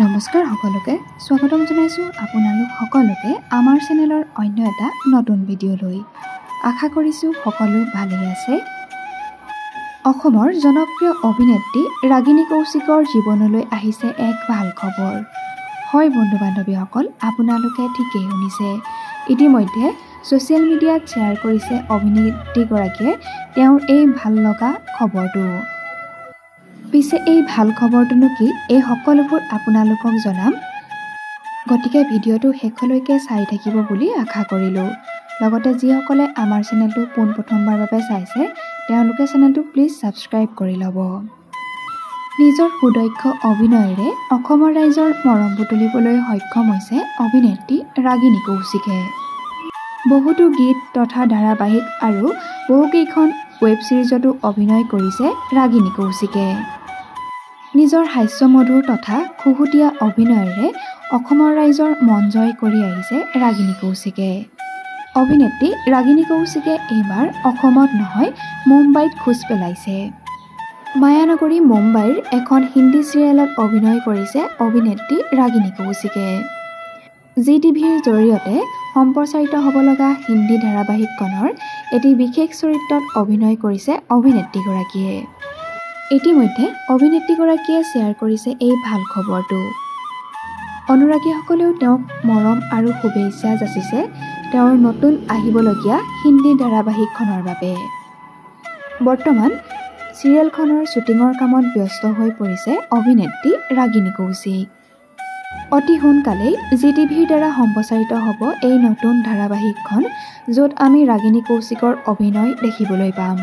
নমস্কাৰ সকলোকে স্বাগতম জনাইছো আপোনালোক সকলোকে আমাৰ চেনেলৰ অন্য এটা নতুন ভিডিঅ'লৈ। আশা কৰিছো সকলো ভালেই আছে। অসমৰ জনপ্ৰিয় অভিনেত্ৰী ৰাগিনী কৌশিকৰ জীৱনলৈ আহিছে এক ভাল খবৰ। হয় বন্ধু বান্ধৱীসকল, আপোনালোকে ঠিকেই শুনিছে। ইতিমধ্যে ছ'চিয়েল মিডিয়াত শ্বেয়াৰ কৰিছে অভিনেত্ৰীগৰাকীয়ে তেওঁৰ এই ভাল লগা খবৰটো। পিছে এই ভাল খবৰটোনো কি, এই সকলোবোৰ আপোনালোকক জনাম। গতিকে ভিডিঅ'টো শেষলৈকে চাই থাকিব বুলি আশা কৰিলোঁ। লগতে যিসকলে আমাৰ চেনেলটো পোনপ্ৰথমবাৰৰ বাবে চাইছে তেওঁলোকে চেনেলটো প্লিজ ছাবস্ক্ৰাইব কৰি ল'ব। নিজৰ সুদক্ষ অভিনয়েৰে অসমৰ ৰাইজৰ মৰম বুটলিবলৈ সক্ষম হৈছে অভিনেত্ৰী ৰাগিনী কৌশিকে। বহুতো গীত তথা ধাৰাবাহিক আৰু বহুকেইখন ৱেব ছিৰিজতো অভিনয় কৰিছে ৰাগিনী কৌশিকে। নিজৰ হাস্যমধুৰ তথা খুহুতীয়া অভিনয়েৰে অসমৰ ৰাইজৰ মন জয় কৰি আহিছে ৰাগিনী কৌশিকে। অভিনেত্ৰী ৰাগিনী কৌশিকে এইবাৰ অসমত নহয় মুম্বাইত খোজ পেলাইছে। মায়ানগৰী মুম্বাইৰ এখন হিন্দী চিৰিয়েলত অভিনয় কৰিছে অভিনেত্ৰী ৰাগিনী কৌশিকে। ZTVৰ জৰিয়তে সম্প্ৰচাৰিত হ'ব লগা হিন্দী ধাৰাবাহিকখনৰ এটি বিশেষ চৰিত্ৰত অভিনয় কৰিছে অভিনেত্ৰীগৰাকীয়ে। ইতিমধ্যে অভিনেত্ৰীগৰাকীয়ে শ্বেয়াৰ কৰিছে এই ভাল খবৰটো। অনুৰাগীসকলেও তেওঁক মৰম আৰু শুভেচ্ছা যাচিছে তেওঁৰ নতুন আহিবলগীয়া হিন্দী ধাৰাবাহিকখনৰ বাবে। বৰ্তমান চিৰিয়েলখনৰ শ্বুটিঙৰ কামত ব্যস্ত হৈ পৰিছে অভিনেত্ৰী ৰাগিনী কৌশিক। অতি সোনকালেই ZTVৰ দ্বাৰা সম্প্ৰচাৰিত হ'ব এই নতুন ধাৰাবাহিকখন, য'ত আমি ৰাগিনী কৌশিকৰ অভিনয় দেখিবলৈ পাম।